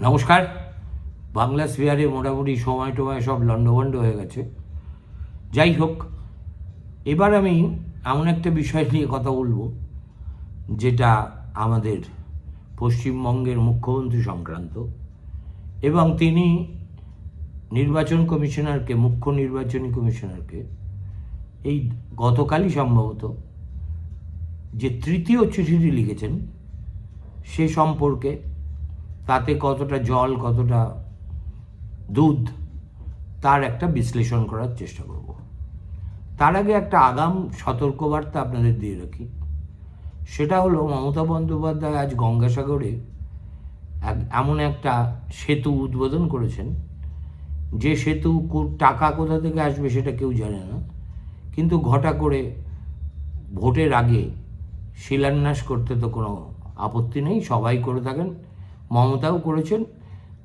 নমস্কার। বাংলা স্ফিয়ারে মোটামুটি সময় টময় সব লণ্ডভণ্ড হয়ে গেছে। যাই হোক, এবার আমি এমন একটা বিষয় নিয়ে কথা বলবো যেটা আমাদের পশ্চিমবঙ্গের মুখ্যমন্ত্রী সংক্রান্ত, এবং তিনি নির্বাচন কমিশনারকে, মুখ্য নির্বাচনী কমিশনারকে এই গতকালই সম্ভবত যে তৃতীয় চিঠিটি লিখেছেন সে সম্পর্কে, তাতে কতটা জল কতটা দুধ তার একটা বিশ্লেষণ করার চেষ্টা করব। তার আগে একটা আগাম সতর্কবার্তা আপনাদের দিয়ে রাখি। সেটা হলো, মমতা বন্দ্যোপাধ্যায় আজ গঙ্গাসাগরে এমন একটা সেতু উদ্বোধন করেছেন, যে সেতু টাকা কোথা থেকে আসবে সেটা কেউ জানে না, কিন্তু ঘটা করে ভোটের আগে শিলান্যাস করতে তো কোনো আপত্তি নেই, সবাই করে থাকেন, মমতাও করেছেন।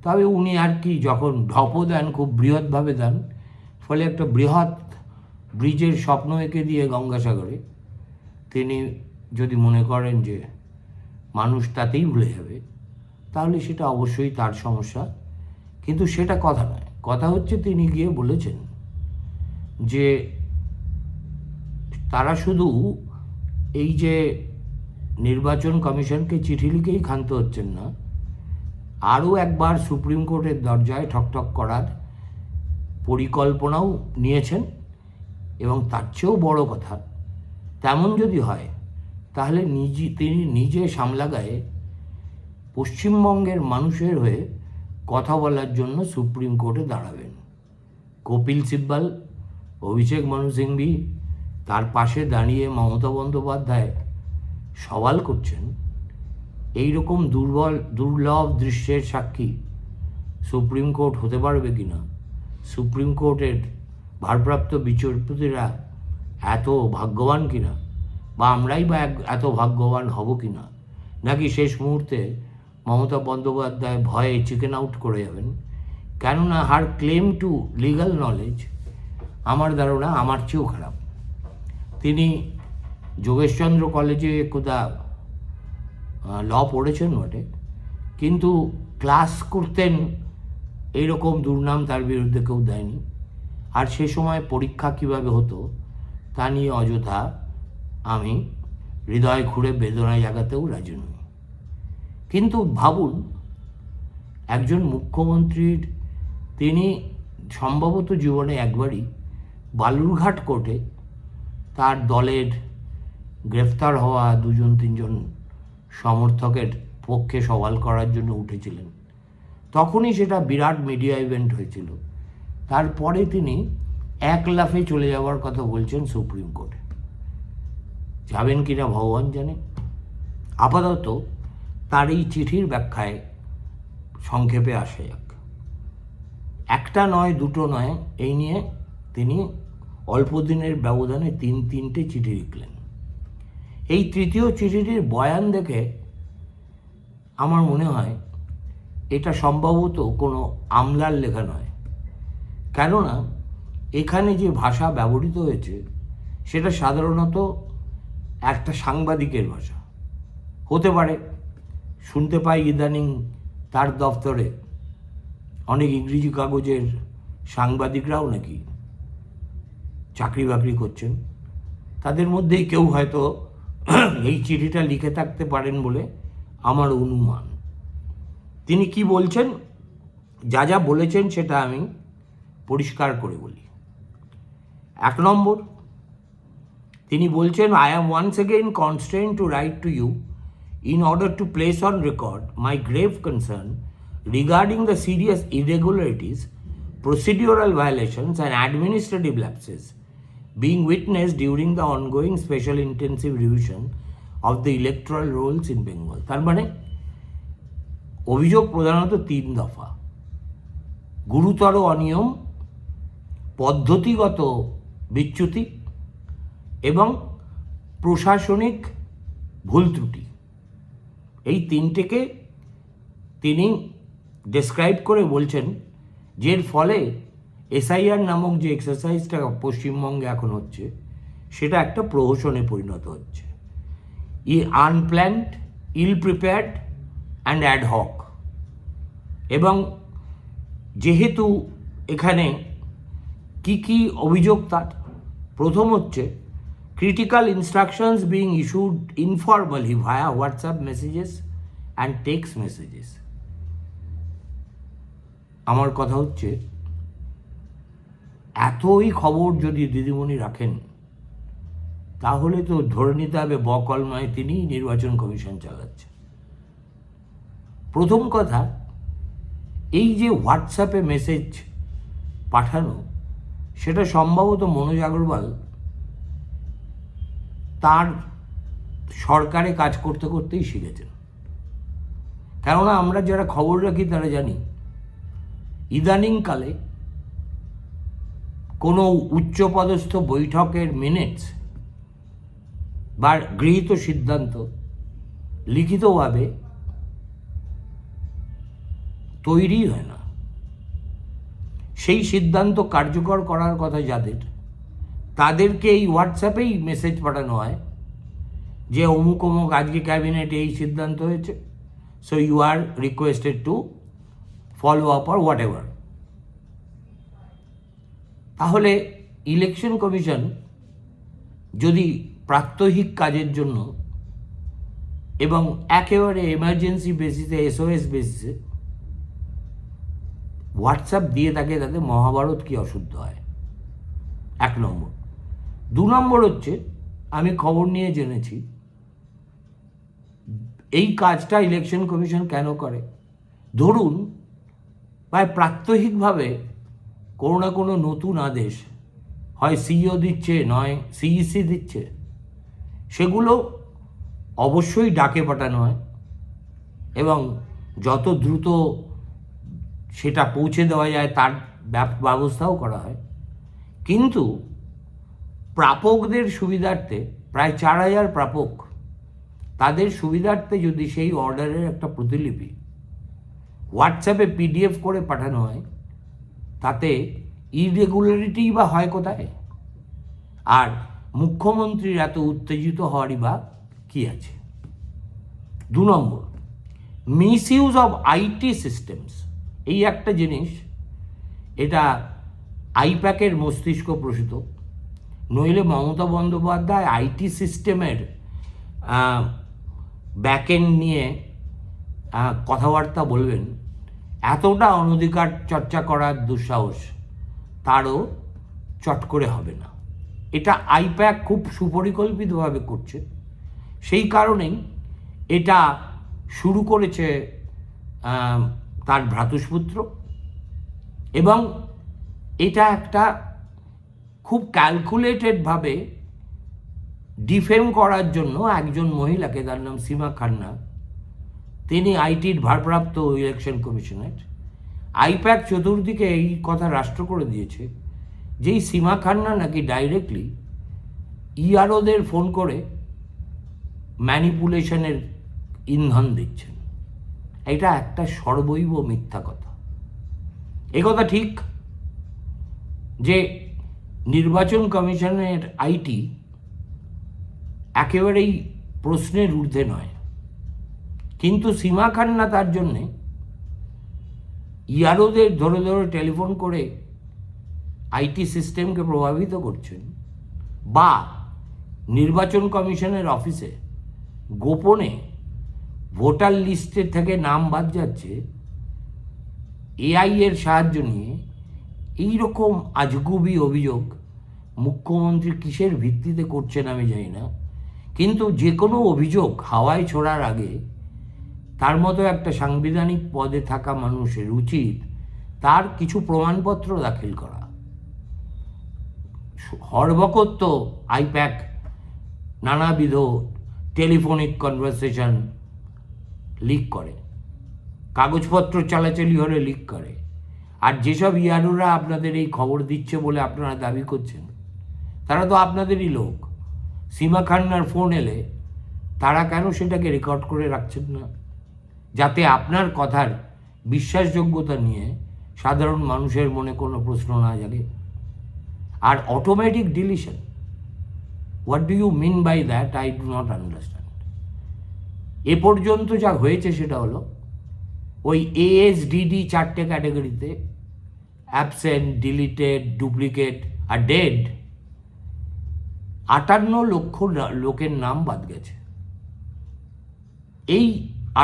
তবে উনি আর কি, যখন ঢপও দেন খুব বৃহৎভাবে দেন, ফলে একটা বৃহৎ ব্রিজের স্বপ্ন এঁকে দিয়ে গঙ্গাসাগরে তিনি যদি মনে করেন যে মানুষ তাতেই ভুলে যাবে, তাহলে সেটা অবশ্যই তার সমস্যা। কিন্তু সেটা কথা নয়, কথা হচ্ছে তিনি গিয়ে বলেছেন যে তারা শুধু এই যে নির্বাচন কমিশনকে চিঠি লিখেই ক্ষান্ত হচ্ছেন না, আরও একবার সুপ্রিম কোর্টের দরজায় ঠকঠক করার পরিকল্পনাও নিয়েছেন। এবং তার চেয়েও বড় কথা, তেমন যদি হয় তাহলে তিনি নিজে সামলা গায়ে পশ্চিমবঙ্গের মানুষের হয়ে কথা বলার জন্য সুপ্রিম কোর্টে দাঁড়াবেন। কপিল সিব্বল, অভিষেক মনু সিংভি তার পাশে দাঁড়িয়ে মমতা বন্দ্যোপাধ্যায় সওয়াল করছেন, এই রকম দুর্লভ দৃশ্যের সাক্ষী সুপ্রিম কোর্ট হতে পারবে কিনা, সুপ্রিম কোর্টের ভারপ্রাপ্ত বিচারপতিরা এত ভাগ্যবান কিনা, বা আমরাই বা এত ভাগ্যবান হব কিনা, নাকি শেষ মুহূর্তে মমতা বন্দ্যোপাধ্যায় ভয়ে চিকেন আউট করে যাবেন। কেননা হার ক্লেম টু লিগাল নলেজ আমার ধারণা আমার চেয়েও খারাপ। তিনি যোগেশচন্দ্র কলেজে কোথা ল পড়েছেন বটে, কিন্তু ক্লাস করতেন এইরকম দুর্নাম তার বিরুদ্ধে কেউ দেয়নি। আর সে সময় পরীক্ষা কিভাবে হতো তা নিয়ে অযথা আমি হৃদয় খুঁড়ে বেদনায় জাগাতেও রাজি নই। কিন্তু ভাবুন, একজন মুখ্যমন্ত্রীর, তিনি সম্ভবত জীবনে একবারই বালুরঘাট কোর্টে তার দলের গ্রেফতার হওয়া 2-3 সমর্থকের পক্ষে সওয়াল করার জন্য উঠেছিলেন। তখনই সেটা বিরাট মিডিয়া ইভেন্ট হয়েছিল। তারপরে তিনি এক লাফে চলে যাওয়ার কথা বলছেন সুপ্রিম কোর্টে। যাবেন কিনা ভগবান জানে। আপাতত তার এই চিঠির ব্যাখ্যায় সংক্ষেপে আসা যাক। একটা নয়, দুটো নয়, এই নিয়ে তিনি অল্প দিনের ব্যবধানে 3-3টে চিঠি লিখলেন। এই তৃতীয় চিঠিটির বয়ান দেখে আমার মনে হয় এটা সম্ভবত কোনো আমলার লেখা নয়। কেননা এখানে যে ভাষা ব্যবহৃত হয়েছে সেটা সাধারণত একটা সাংবাদিকের ভাষা হতে পারে। শুনতে পাই ইদানিং তার দপ্তরে অনেক ইংরেজি কাগজের সাংবাদিকরাও নাকি চাকরি বাকরি করছেন। তাদের মধ্যেই কেউ হয়তো এই চিঠিটা লিখে থাকতে পারেন বলে আমার অনুমান। তিনি কি বলছেন, যা যা বলেছেন সেটা আমি পরিষ্কার করে বলি। 1 নম্বর, তিনি বলছেন, I am once again constrained to write to you in order to place on record my grave concern regarding the serious irregularities, procedural violations and administrative lapses being witnessed during the ongoing special intensive revision of the electoral rolls in Bengal. তার মানে অভিযোগ প্রধানত 3 দফা: গুরুতর অনিয়ম, পদ্ধতিগত বিচ্যুতি এবং প্রশাসনিক ভুল ত্রুটি। এই 3টেকে তিনি ডেসক্রাইব করে বলছেন, যের ফলে এসআইআর নামক যে এক্সারসাইজটা পশ্চিমবঙ্গে এখন হচ্ছে সেটা একটা প্রহসনে পরিণত হচ্ছে। Unplanned, ill prepared and ad hoc. এবং যেহেতু এখানে কি কি অভিযোগ তার, প্রথম হচ্ছে critical instructions being issued informally via WhatsApp messages and text messages. আমার কথা হচ্ছে, এতই খবর যদি দিদিমণি রাখেন, তাহলে তো ধরে নিতে হবে বকলময় তিনিই নির্বাচন কমিশন চালাচ্ছে। প্রথম কথা, এই যে হোয়াটসঅ্যাপে মেসেজ পাঠানো, সেটা সম্ভবত মনোজ আগরওয়াল তার সরকারে কাজ করতে করতেই শিখেছেন। কেননা আমরা যারা খবর রাখি তারা জানি, ইদানিংকালে কোনো উচ্চপদস্থ বৈঠকের মিনিটস বা গৃহীত সিদ্ধান্ত লিখিতভাবে তৈরি হয় না। সেই সিদ্ধান্ত কার্যকর করার কথা যাদের, তাদেরকে এই হোয়াটসঅ্যাপেই মেসেজ পাঠানো হয় যে অমুক অমুক আজকে ক্যাবিনেটে এই সিদ্ধান্ত হয়েছে, so you are requested to follow up or whatever. তাহলে ইলেকশন কমিশন যদি প্রাত্যহিক কাজের জন্য এবং একেবারে এমার্জেন্সি বেসিসে, এসওএস বেসিসে হোয়াটসঅ্যাপ দিয়ে থাকে, তাতে মহাভারত কি অশুদ্ধ হয়, 1 নম্বর। 2 নম্বর হচ্ছে, আমি খবর নিয়ে জেনেছি এই কাজটা ইলেকশন কমিশন কেন করে। ধরুন প্রায় প্রাত্যহিকভাবে কোনো না কোনো নতুন আদেশ হয় সিইও দিচ্ছে, নয় সিইসি দিচ্ছে, সেগুলো অবশ্যই ডাকে পাঠানো হয় এবং যত দ্রুত সেটা পৌঁছে দেওয়া যায় তার ব্যবস্থাও করা হয়। কিন্তু প্রাপকদের সুবিধার্থে, প্রায় 4000 প্রাপক, তাদের সুবিধার্থে যদি সেই অর্ডারের একটা প্রতিলিপি হোয়াটসঅ্যাপে পিডিএফ করে পাঠানো হয়, তাতে ইরেগুলারিটি বা হয় কোথায়? আর মুখ্যমন্ত্রীর এত উত্তেজিত হওয়ারই বা কী আছে? 2 নম্বর, মিসইউজ অফ আইটি সিস্টেমস। এই একটা জিনিস, এটা আইপ্যাকের মস্তিষ্ক প্রসূত। নইলে মমতা বন্দ্যোপাধ্যায় আইটি সিস্টেমের ব্যাকএন্ড নিয়ে কথাবার্তা বলবেন, এতটা অনধিকার চর্চা করার দুঃসাহস তারও চট করে হবে না। এটা আইপ্যাক খুব সুপরিকল্পিতভাবে করছে। সেই কারণেই এটা শুরু করেছে তার ভ্রাতুষ্পুত্র, এবং এটা একটা খুব ক্যালকুলেটেডভাবে ডিফেম করার জন্য একজন মহিলাকে, তার নাম সীমা খান্না, তিনি আইটির ভারপ্রাপ্ত ইলেকশন কমিশনার। আইপ্যাক চতুর্দিকে এই কথা রাষ্ট্র করে দিয়েছে যে এই সীমা খান্না নাকি ডাইরেক্টলি ইআরওদের ফোন করে ম্যানিপুলেশনের ইন্ধন দিচ্ছেন। এটা একটা সর্বৈব মিথ্যা কথা। একথা ঠিক যে নির্বাচন কমিশনের আইটি একেবারেই প্রশ্নের ঊর্ধ্বে নয়, কিন্তু সীমা খান্না তার জন্যে ইআরওদের ধরে ধরে টেলিফোন করে আইটি সিস্টেমকে প্রভাবিত করছেন, বা নির্বাচন কমিশনের অফিসে গোপনে ভোটার লিস্টের থেকে নাম বাদ যাচ্ছে, এআই এর সাহায্য নিয়ে। এই রকম আজগুবি অভিযোগ মুখ্যমন্ত্রী কিসের ভিত্তিতে করছেন আমি জানি না, কিন্তু যে কোনো অভিযোগ হাওয়ায় ছোড়ার আগে তার মতো একটা সাংবিধানিক পদে থাকা মানুষের উচিত তার কিছু প্রমাণপত্র দাখিল করা। হরবকত তো আইপ্যাক নানাবিধ টেলিফোনিক কনভারসেশন লিক করে, কাগজপত্র চালাচালি হলে লিক করে। আর যেসব ইয়ারুরা আপনাদের এই খবর দিচ্ছে বলে আপনারা দাবি করছেন, তারা তো আপনাদেরই লোক। সীমা খান্নার ফোন এলে তারা কেন সেটাকে রেকর্ড করে রাখছেন না, যাতে আপনার কথার বিশ্বাসযোগ্যতা নিয়ে সাধারণ মানুষের মনে কোনো প্রশ্ন না জাগে? আর automatic deletion, what do you mean by that? I do not understand. এ পর্যন্ত যা হয়েছে সেটা হলো ওই ASDD 4টে ক্যাটাগরিতে অ্যাবসেন্ট, ডিলিটেড, ডুপ্লিকেট আর ডেড 58 লক্ষ লোকের নাম বাদ গেছে। এই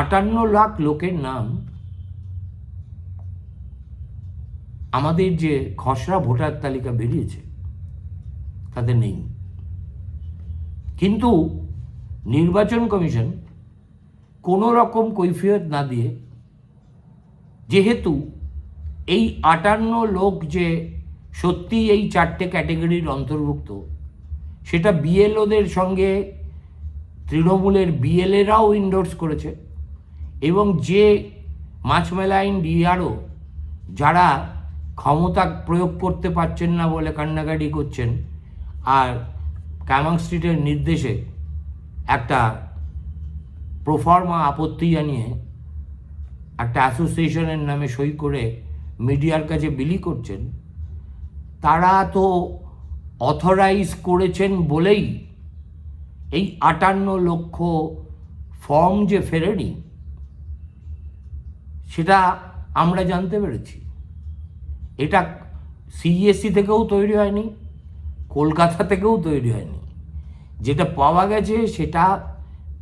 58 লাখ লোকের নাম আমাদের যে খসড়া ভোটার তালিকা বেরিয়েছে তাতে নেই। কিন্তু নির্বাচন কমিশন কোনো রকম কৈফিয়ত না দিয়ে, যেহেতু এই 58 লোক যে সত্যি এই 4টে ক্যাটাগরির অন্তর্ভুক্ত, সেটা বিএলওদের সঙ্গে তৃণমূলের বিএলএরাও ইন্ডোর্স করেছে, এবং যে মাছমেলাইন ডিআরও যারা ক্ষমতা প্রয়োগ করতে পারছেন না বলে কান্নাকাটি করছেন, আর কামাং স্ট্রিটের নির্দেশে একটা প্রফর্মা আপত্তি জানিয়ে একটা অ্যাসোসিয়েশনের নামে সই করে মিডিয়ার কাছে বিলি করছেন, তারা তো অথরাইজ করেছেন বলেই এই 58 লক্ষ ফর্ম যে ফেরেনি সেটা আমরা জানতে পেরেছি। এটা সিইএসসি থেকেও তৈরি হয়নি, কলকাতা থেকেও তৈরি হয়নি। যেটা পাওয়া গেছে সেটা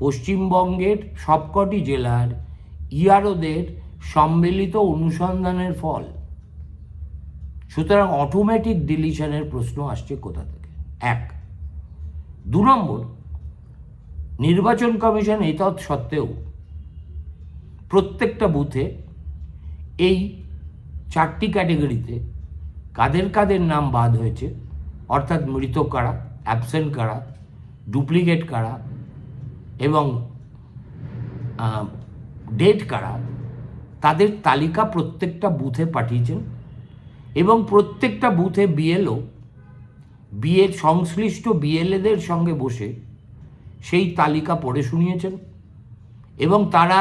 পশ্চিমবঙ্গের সবকটি জেলার ইআরওদের সম্মিলিত অনুসন্ধানের ফল। সুতরাং অটোমেটিক ডিলিশনের প্রশ্ন আসছে কোথা থেকে? 1। 2 নম্বর, নির্বাচন কমিশন এই সত্ত্বেও প্রত্যেকটা বুথে এই 4টি ক্যাটাগরিতে কাদের কাদের নাম বাদ হয়েছে, অর্থাৎ মৃত কারা, অ্যাবসেন্ট কারা, ডুপ্লিকেট কারা এবং ডেড কারা, তাদের তালিকা প্রত্যেকটা বুথে পাঠিয়েছেন, এবং প্রত্যেকটা বুথে সংশ্লিষ্ট বিএলএদের সঙ্গে বসে সেই তালিকা পড়ে শুনিয়েছেন, এবং তারা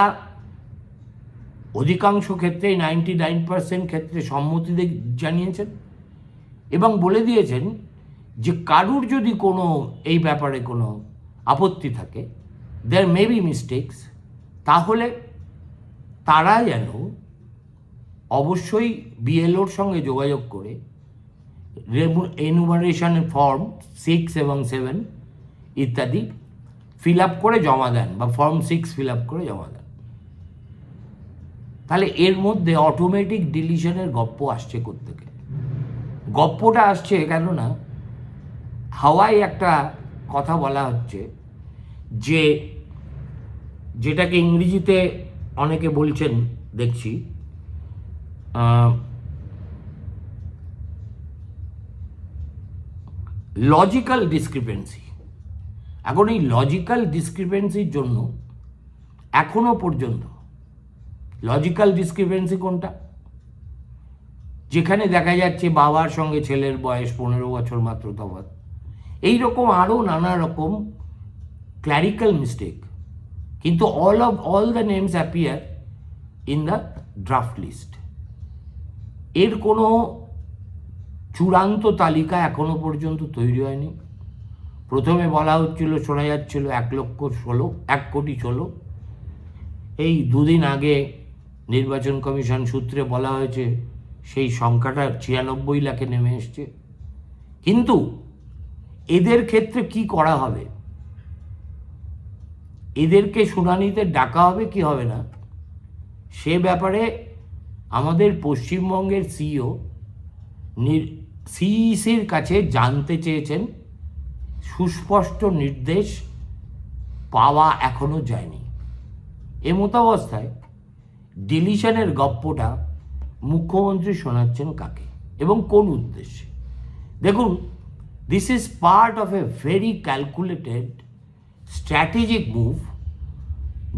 অধিকাংশ ক্ষেত্রে 99% ক্ষেত্রে সম্মতি জানিয়েছেন, এবং বলে দিয়েছেন যে কারুর যদি কোনো এই ব্যাপারে কোনো আপত্তি থাকে, দেয়ার মে বি মিস্টেকস, তাহলে তারা যেন অবশ্যই বিএলওর সঙ্গে যোগাযোগ করে এনুমারেশন ফর্ম 6 এবং 7 ইত্যাদি ফিল আপ করে জমা দেন, বা ফর্ম 6 ফিল আপ করে জমা দেন। তাহলে এর মধ্যে অটোমেটিক ডিলিশনের গপ্প আসছে কোত্থেকে? গপ্পটা আসছে কেননা হাওয়ায় একটা কথা বলা হচ্ছে, যে যেটাকে ইংরেজিতে অনেকে বলছেন দেখছি লজিক্যাল ডিসক্রিপেন্সি। এখন এই লজিক্যাল ডিসক্রিপেন্সির জন্য এখনো পর্যন্ত লজিক্যাল ডিসক্রিপেন্সি কোনটা? যেখানে দেখা যাচ্ছে বাবার সঙ্গে ছেলের বয়স 15 বছর মাত্র তফাৎ, এইরকম আরও নানা রকম ক্ল্যারিক্যাল মিস্টেক, কিন্তু all the names appear in the draft list। এর কোনো চূড়ান্ত তালিকা এখনো পর্যন্ত তৈরি হয়নি। প্রথমে বলা হচ্ছিল, শোনা যাচ্ছিল 1 কোটি 16। এই 2 দিন আগে নির্বাচন কমিশন সূত্রে বলা হয়েছে সেই সংখ্যাটা 96 লাখে নেমে এসছে। কিন্তু এদের ক্ষেত্রে কি করা হবে, এদেরকে শুনানিতে ডাকা হবে কি হবে না, সে ব্যাপারে আমাদের পশ্চিমবঙ্গের সিইসির কাছে জানতে চেয়েছেন। সুস্পষ্ট নির্দেশ পাওয়া এখনো যায়নি। এমতাবস্থায় ডিলিশনের গপ্পটা মুখ্যমন্ত্রী শোনাচ্ছেন কাকে এবং কোন উদ্দেশ্যে? দেখুন, this is part of a very calculated strategic move,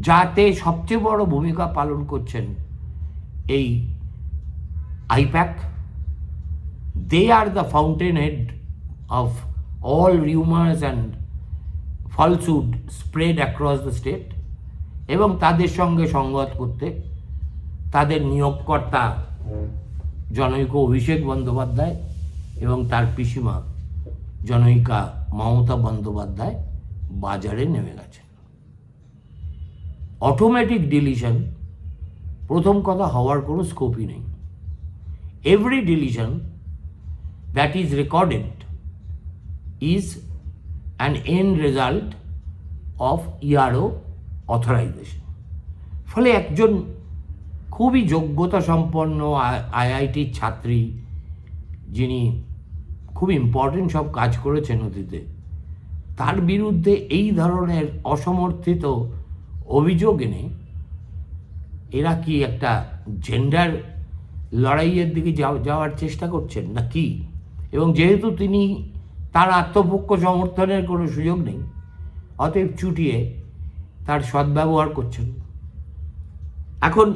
যাতে সবচেয়ে বড় ভূমিকা পালন করছেন এই IPAC. They are the fountainhead of all rumours and falsehood spread across the state, এবং তাদের সঙ্গে সংবাদ করতে তাদের নিয়োগকর্তা জনৈক অভিষেক বন্দ্যোপাধ্যায় এবং তার পিসিমা জনৈকা মমতা বন্দ্যোপাধ্যায় বাজারে নেমে গেছে। অটোমেটিক ডিলিশন প্রথম কথা, হওয়ার কোনো স্কোপই নেই। Every deletion that is recorded is an end result of ERO authorisation. ফলে একজন খুবই যোগ্যতা সম্পন্ন আইআইটির ছাত্রী, যিনি খুব ইম্পর্টেন্ট সব কাজ করেছেন অতীতে, তার বিরুদ্ধে এই ধরনের অসমর্থিত অভিযোগ এনে এরা কি একটা জেন্ডার লড়াইয়ের দিকে যাওয়ার চেষ্টা করছেন না কি? এবং যেহেতু তিনি, তার আত্মপক্ষ সমর্থনের কোনো সুযোগ নেই, অতএব চুটিয়ে তার সদ্ব্যবহার করছেন। এখন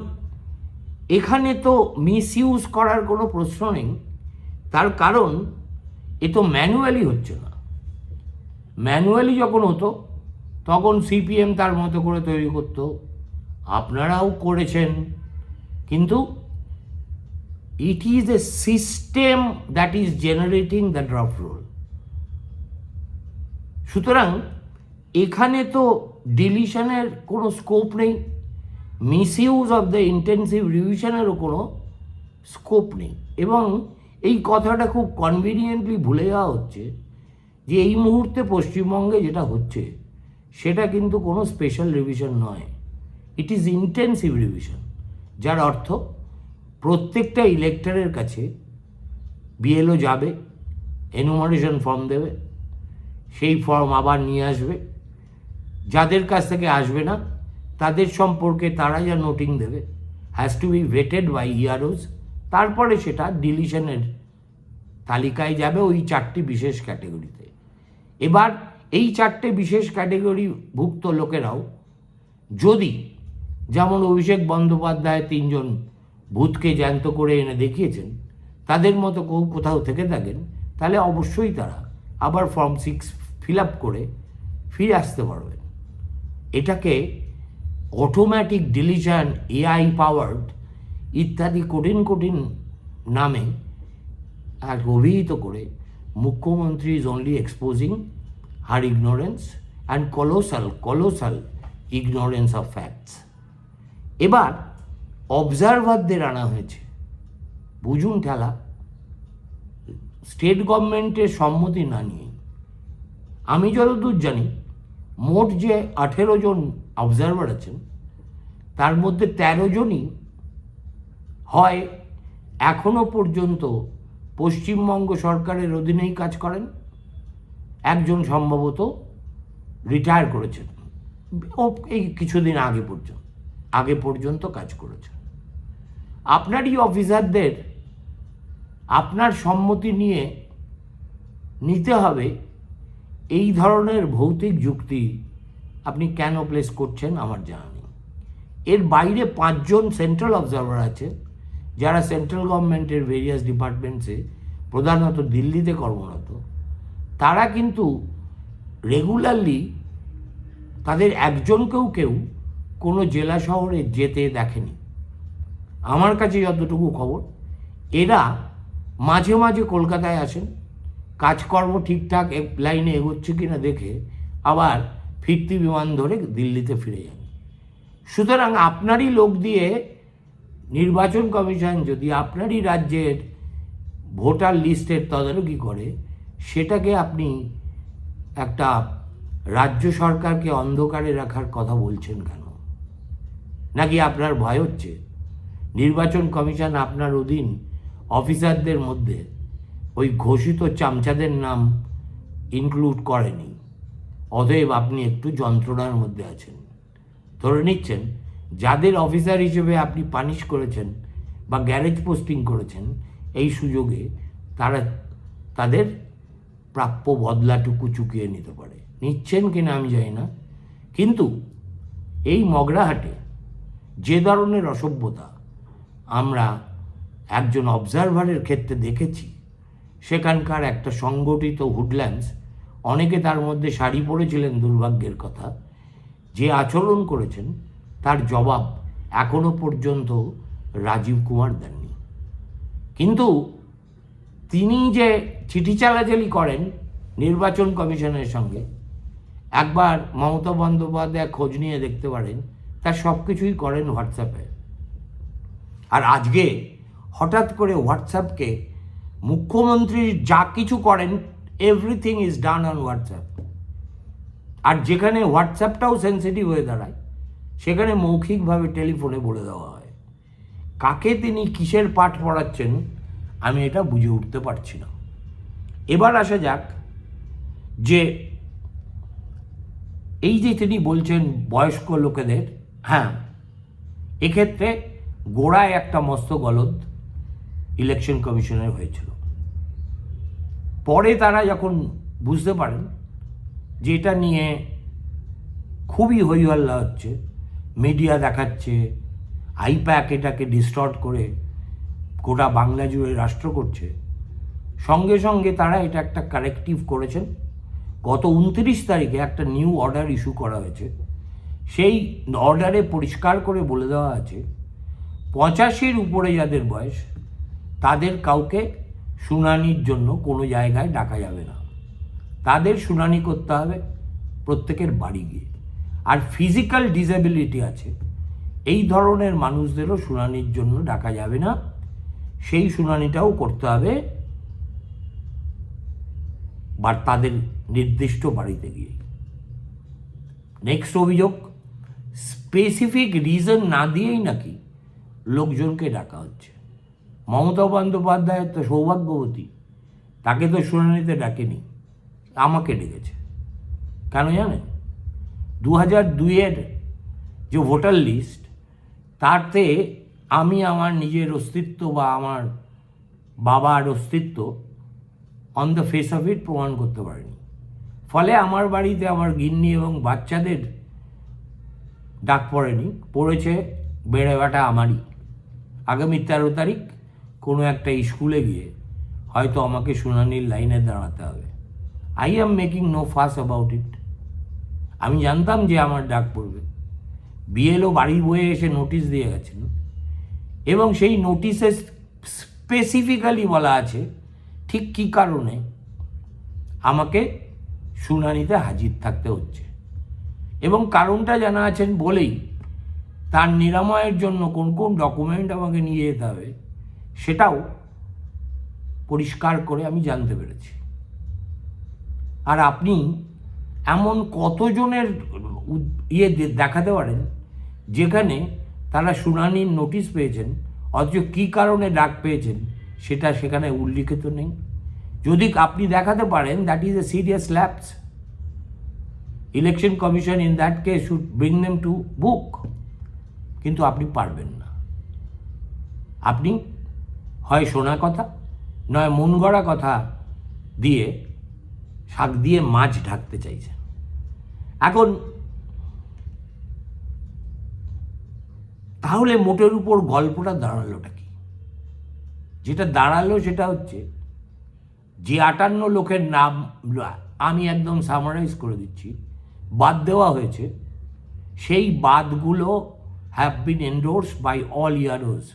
এখানে তো মিসইউজ করার কোনো প্রশ্ন নেই, তার কারণ এ তো ম্যানুয়ালি হচ্ছে না। ম্যানুয়ালি যখন হতো তখন সিপিএম তার মতো করে তৈরি করতো, আপনারাও করেছেন, কিন্তু it is a system that is generating the draft roll. সুতরাং এখানে তো ডিলিশনের কোনো স্কোপ নেই, মিসইউজ অফ দ্য ইন্টেন্সিভ রিভিশনেরও কোনো স্কোপ নেই। এবং এই কথাটা খুব কনভিনিয়েন্টলি ভুলে যাওয়া হচ্ছে যে এই মুহূর্তে পশ্চিমবঙ্গে যেটা হচ্ছে সেটা কিন্তু কোনো স্পেশাল রিভিশন নয়, ইট ইজ ইন্টেন্সিভ রিভিশন, যার অর্থ প্রত্যেকটা ইলেক্টরের কাছে বিএলও যাবে, এনুমারেশন ফর্ম দেবে, সেই ফর্ম আবার নিয়ে আসবে, যাদের কাছ থেকে আসবে না তাদের সম্পর্কে তারা যা নোটিং দেবে has to be vetted by EROs, তারপরে সেটা ডিলিশনের তালিকায় যাবে ওই 4টি বিশেষ ক্যাটেগরিতে। এবার এই 4টে বিশেষ ক্যাটেগরিভুক্ত লোকেরাও যদি, যেমন অভিষেক বন্দ্যোপাধ্যায় 3জন ভূতকে জ্যান্ত করে এনে দেখিয়েছেন, তাদের মতো কোথাও থেকে থাকেন, তাহলে অবশ্যই তারা আবার ফর্ম 6 ফিল আপ করে ফিরে আসতে পারবেন। এটাকে অটোমেটিক ডিলিশন, এআই পাওয়ার্ড ইত্যাদি কঠিন নামে আর অভিহিত করে মুখ্যমন্ত্রী is only exposing her ignorance and colossal ignorance of facts. এবার অবজারভারদের আনা হয়েছে, বুঝুন ঠেলা, স্টেট গভর্নমেন্টের সম্মতি না নিয়ে। আমি যতদূর জানি মোট যে 18 জন অবজারভার আছেন তার মধ্যে 13 জনই হয় এখনো পর্যন্ত পশ্চিমবঙ্গ সরকারের অধীনেই কাজ করেন, একজন সম্ভবত রিটায়ার করেছেন, ও এই কিছুদিন আগে পর্যন্ত কাজ করেছেন। আপনারই অফিসারদের আপনার সম্মতি নিয়ে নিতে হবে এই ধরনের ভৌতিক যুক্তি আপনি কেন প্লেস করছেন আমার জানা নেই। এর বাইরে 5 জন সেন্ট্রাল অবজারভার আছে যারা সেন্ট্রাল গভর্নমেন্টের ভেরিয়াস ডিপার্টমেন্টসে, প্রধানত দিল্লিতে কর্মরত। তারা কিন্তু রেগুলারলি তাদের একজনকেও কেউ কোনো জেলা শহরে যেতে দেখেনি। আমার কাছে যতটুকু খবর, এরা মাঝে মাঝে কলকাতায় আসেন, কাজকর্ম ঠিকঠাক লাইনে এগোচ্ছে কিনা দেখে আবার ফিরতি বিমান ধরে দিল্লিতে ফিরে যান। সুতরাং আপনারই লোক দিয়ে নির্বাচন কমিশন যদি আপনারই রাজ্যের ভোটার লিস্টের তদারকি করে, সেটাকে আপনি একটা রাজ্য সরকারকে অন্ধকারে রাখার কথা বলছেন কেন? নাকি আপনার ভয় হচ্ছে নির্বাচন কমিশন আপনার অধীন অফিসারদের মধ্যে ওই ঘোষিত চামচাদের নাম ইনক্লুড করেনি, অতএব আপনি একটু যন্ত্রণার মধ্যে আছেন? ধরে নিচ্ছেন যাদের অফিসার হিসেবে আপনি পানিশ করেছেন বা গ্যারেজ পোস্টিং করেছেন, এই সুযোগে তারা তাদের প্রাপ্য বদলাটুকু চুকিয়ে নিতে পারে। নিচ্ছেন কিনা আমি জানি না, কিন্তু এই মগরাহাটে যে ধরনের অসভ্যতা আমরা একজন অবজারভারের ক্ষেত্রে দেখেছি, সেখানকার একটা সংগঠিত হুডল্যান্ডস, অনেকে তার মধ্যে শাড়ি পরেছিলেন দুর্ভাগ্যের কথা, যে আচরণ করেছেন তার জবাব এখনো পর্যন্ত রাজীব কুমার দেননি। কিন্তু তিনি যে চিঠি চালাচালি করেন নির্বাচন কমিশনের সঙ্গে, একবার মমতা বন্দ্যোপাধ্যায় খোঁজ নিয়ে দেখতে পারেন, তার সব কিছুই করেন হোয়াটসঅ্যাপে। আর আজকে হঠাৎ করে হোয়াটসঅ্যাপকে মুখ্যমন্ত্রী যা কিছু করেন everything is done on WhatsApp. আর যেখানে হোয়াটসঅ্যাপটাও সেন্সিটিভ হয়ে দাঁড়ায় সেখানে মৌখিকভাবে টেলিফোনে বলে দেওয়া হয়। কাকে তিনি কিসের পাঠ পড়াচ্ছেন আমি এটা বুঝে উঠতে পারছি না। এবার আসা যাক যে এই যে তিনি বলছেন বয়স্ক লোকেদের, হ্যাঁ, এক্ষেত্রে গোড়ায় একটা মস্ত গলদ ইলেকশন কমিশনের হয়েছিল। পরে তারা যখন বুঝতে পারেন যে এটা নিয়ে খুবই হইহল্লা হচ্ছে, মিডিয়া দেখাচ্ছে আইপ্যাক এটাকে ডিস্টর্ট করে গোটা বাংলা জুড়ে রাষ্ট্র করছে, সঙ্গে সঙ্গে তারা এটা একটা কারেক্টিভ করেছেন। গত 29 তারিখে একটা নিউ অর্ডার ইস্যু করা হয়েছে। সেই অর্ডারে পরিষ্কার করে বলে দেওয়া আছে 85-র উপরে যাদের বয়স তাদের কাউকে শুনানির জন্য কোনো জায়গায় ডাকা যাবে না, তাদের শুনানি করতে হবে প্রত্যেকের বাড়ি গিয়ে। আর ফিজিক্যাল ডিসেবিলিটি আছে এই ধরনের মানুষদেরও শুনানির জন্য ডাকা যাবে না, সেই শুনানিটাও করতে হবে বা তাদের নির্দিষ্ট বাড়িতে গিয়ে। নেক্সট অভিযোগ, স্পেসিফিক রিজন না দিয়েই নাকি লোকজনকে ডাকা হচ্ছে। মমতা বন্দ্যোপাধ্যায়ের তো সৌভাগ্যবতী, তাকে তো শুনানিতে ডাকেনি, আমাকে ডেকেছে। কেন জানেন? 2002-এর যে ভোটার লিস্ট, তাতে আমি আমার নিজের অস্তিত্ব বা আমার বাবার অস্তিত্ব on the face of it প্রমাণ করতে পারিনি। ফলে আমার বাড়িতে আমার গিন্নি এবং বাচ্চাদের ডাক পড়েনি, পড়েছে বেড়ে বাটা আমারই। আগামী 13 তারিখ কোনো একটা স্কুলে গিয়ে হয়তো আমাকে শুনানির লাইনে দাঁড়াতে হবে। I am making no fuss about it. আমি জানতাম যে আমার ডাক পড়বে। বিএলও বাড়ি বয়ে এসে নোটিশ দিয়ে গেছেন এবং সেই নোটিশে স্পেসিফিক্যালি বলা আছে ঠিক কী কারণে আমাকে শুনানিতে হাজির থাকতে হচ্ছে, এবং কারণটা জানা আছেন বলেই তার নিরাময়ের জন্য কোন কোন ডকুমেন্ট আমাকে নিয়ে যেতে হবে সেটাও পরিষ্কার করে আমি জানতে পেরেছি। আর আপনি এমন কতজনের দেখাতে পারেন যেখানে তারা শুনানির নোটিশ পেয়েছেন অথচ কী কারণে ডাক পেয়েছেন সেটা সেখানে উল্লিখিত নেই? যদি আপনি দেখাতে পারেন, that is a serious lapse. Election commission in that case should bring them to book, কিন্তু আপনি পারবেন না। আপনি হয় শোনা কথা নয় মন গড়া কথা দিয়ে শাক দিয়ে মাছ ঢাকতে চাইছেন। এখন তাহলে মোটের উপর গল্পটা দাঁড়ালোটা কি? যেটা দাঁড়ালো সেটা হচ্ছে যে 58 লোকের নাম আমি একদম সামারাইজ করে দিচ্ছি বাদ দেওয়া হয়েছে, সেই বাদগুলো হ্যাভ বিন এন্ডোর্সড বাই অল ইয়ারোস।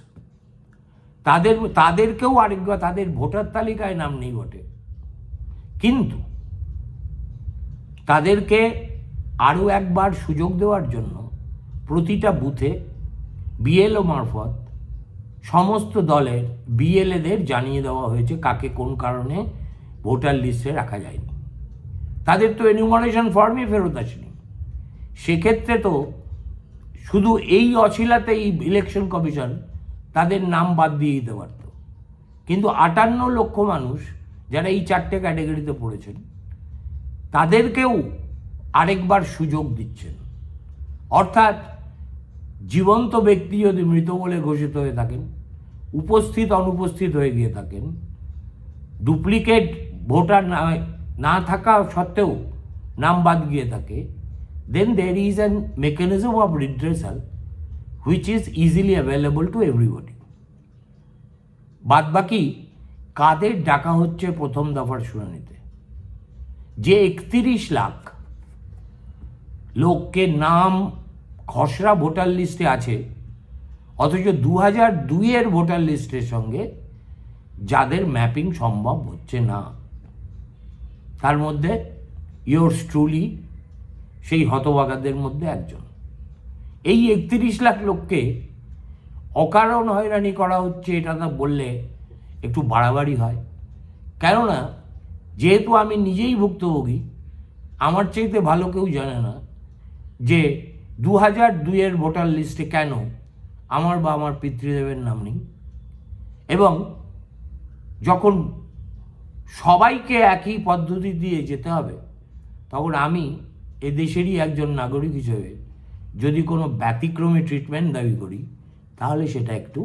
তাদেরকেও আরেকবার তাদের ভোটার তালিকায় নাম নেই বটে, কিন্তু তাদেরকে আরও একবার সুযোগ দেওয়ার জন্য প্রতিটা বুথে বিএলও মারফত সমস্ত দলের বিএলএদের জানিয়ে দেওয়া হয়েছে কাকে কোন কারণে ভোটার লিস্টে রাখা যায়নি। তাদের তো এনিউমারেশন ফর্মই ফেরত আসেনি। সেক্ষেত্রে তো শুধু এই অছিলাতেই ইলেকশন কমিশন তাদের নাম বাদ দিয়ে দিতে পারত, কিন্তু 58 লক্ষ মানুষ যারা এই 4টে ক্যাটাগরিতে পড়েছেন তাদেরকেও আরেকবার সুযোগ দিচ্ছেন। অর্থাৎ জীবন্ত ব্যক্তি যদি মৃত বলে ঘোষিত হয়ে থাকেন, উপস্থিত অনুপস্থিত হয়ে গিয়ে থাকেন, ডুপ্লিকেট ভোটার না থাকা সত্ত্বেও নাম বাদ গিয়ে থাকে, then there is a mechanism of redressal which is easily available to everybody. বাদ বাকি কাদের ডাকা হচ্ছে প্রথম দফার শুনানিতে? যে 31 লাখ লোককে নাম খসড়া ভোটার লিস্টে আছে, অথচ 2002-এর ভোটার লিস্টের সঙ্গে যাদের ম্যাপিং সম্ভব হচ্ছে না, তার মধ্যে ইয়োর্স ট্রুলি সেই হতভাগাদের মধ্যে একজন। এই 31 লাখ লোককে অকারণ হয়রানি করা হচ্ছে এটা তো বললে একটু বাড়াবাড়ি হয়। কেননা যেহেতু আমি নিজেই ভুক্তভোগী, আমার চাইতে ভালো কেউ জানে না যে 2002-এর ভোটার লিস্টে কেন আমার বা আমার পিতৃদেবের নাম নেই। এবং যখন সবাইকে একই পদ্ধতি দিয়ে যেতে হবে, তখন আমি এদেশেরই একজন নাগরিক হিসেবে যদি কোনো ব্যতিক্রমী ট্রিটমেন্ট দাবি করি, তাহলে সেটা একটু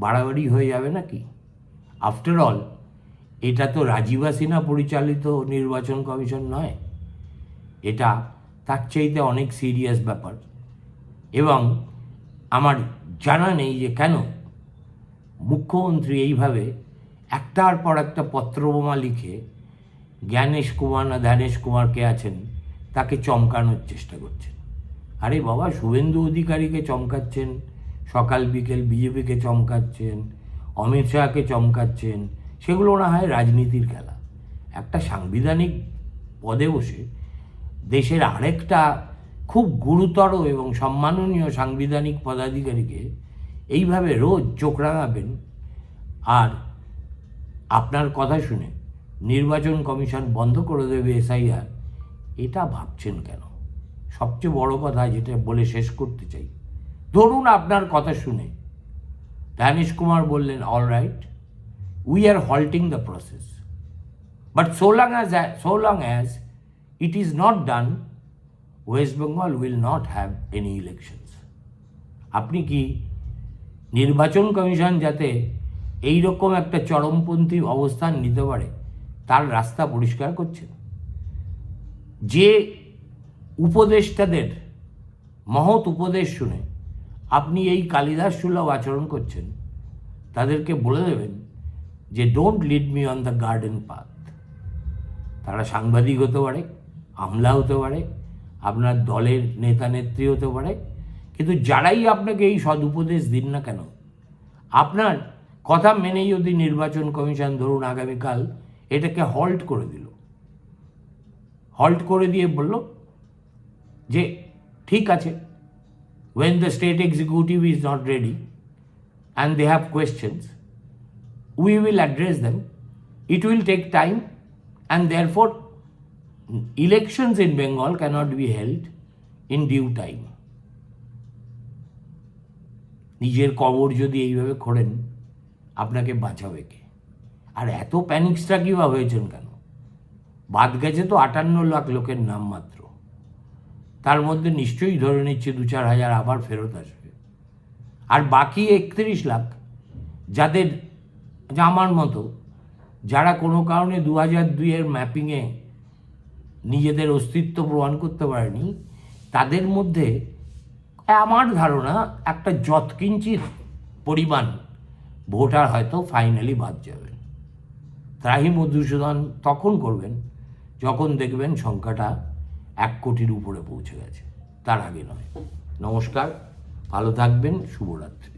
বাড়াবাড়ি হয়ে যাবে নাকি? আফটার অল এটা তো রাজীব সিনহা পরিচালিত নির্বাচন কমিশন নয়, এটা তার চাইতে অনেক সিরিয়াস ব্যাপার। এবং আমার জানা নেই যে কেন মুখ্যমন্ত্রী এইভাবে একটার পর একটা পত্রবোমা লিখে জ্ঞানেশ কুমার না ধ্যানেশ কুমার কে আছেন তাকে চমকানোর চেষ্টা করছেন। আরে বাবা, শুভেন্দু অধিকারীকে চমকাচ্ছেন, সকাল বিকেল বিজেপিকে চমকাচ্ছেন, অমিত শাহকে চমকাচ্ছেন, সেগুলো না হয় রাজনীতির খেলা। একটা সাংবিধানিক পদে বসে দেশের আরেকটা খুব গুরুতর এবং সম্মাননীয় সাংবিধানিক পদাধিকারীকে এইভাবে রোজ চোখ রাঙাবেন, আর আপনার কথা শুনে নির্বাচন কমিশন বন্ধ করে দেবে এসআইআর, এটা ভাবছেন কেন? সবচেয়ে বড় কথা যেটা বলে শেষ করতে চাই, ধরুন আপনার কথা শুনে ধ্যানেশ কুমার বললেন, all right, we are halting the process, but so long as it is not done, West Bengal will not have any elections. আপনি কি নির্বাচন কমিশন যাতে এই রকম একটা চরমপন্থী অবস্থান নিতে পারে তার রাস্তা পরিষ্কার করছেন? যে উপদেষ্টাদের মহৎ উপদেশ শুনে আপনি এই কালিদাস সুলভ আচরণ করছেন, তাদেরকে বলে দেবেন যে don't lead me on the garden path. তারা সাংবাদিক হতে পারে, আমলা হতে পারে, আপনার দলের নেতা নেত্রী হতে পারে, কিন্তু যারাই আপনাকে এই সদুপদেশ দিন না কেন, আপনার কথা মেনেই যদি নির্বাচন কমিশন ধরুন আগামীকাল এটাকে হল্ট করে দিল, হল্ট করে দিয়ে বলল যে ঠিক আছে, when the state executive is not ready and they have questions, we will address them, it will take time, and therefore elections in Bengal cannot be held in due time. নিজের কবর যদি এইভাবে খোঁড়েন, আপনাকে বাঁচাবে কে? আর এত প্যানিক স্ট্রাকই বা হয়েছেন কেন? বাদ গেছে তো 58 লাখ লোকের নাম মাত্র, তার মধ্যে নিশ্চয়ই ধরে নিচ্ছে 2-4 হাজার আবার ফেরত আসবে, আর বাকি 31 লাখ যাদের আমার মতো যারা কোনো কারণে 2002-এর ম্যাপিংয়ে নিজেদের অস্তিত্ব প্রমাণ করতে পারেনি, তাদের মধ্যে আমার ধারণা একটা যৎকিঞ্চিত পরিমাণ ভোটার হয়তো ফাইনালি বাদ যাবেন। ত্রাহি মধুসূদন তখন করবেন যখন দেখবেন সংখ্যাটা 1 কোটির উপরে পৌঁছে গেছে, তার আগে নয়। নমস্কার, ভালো থাকবেন, শুভরাত্রি।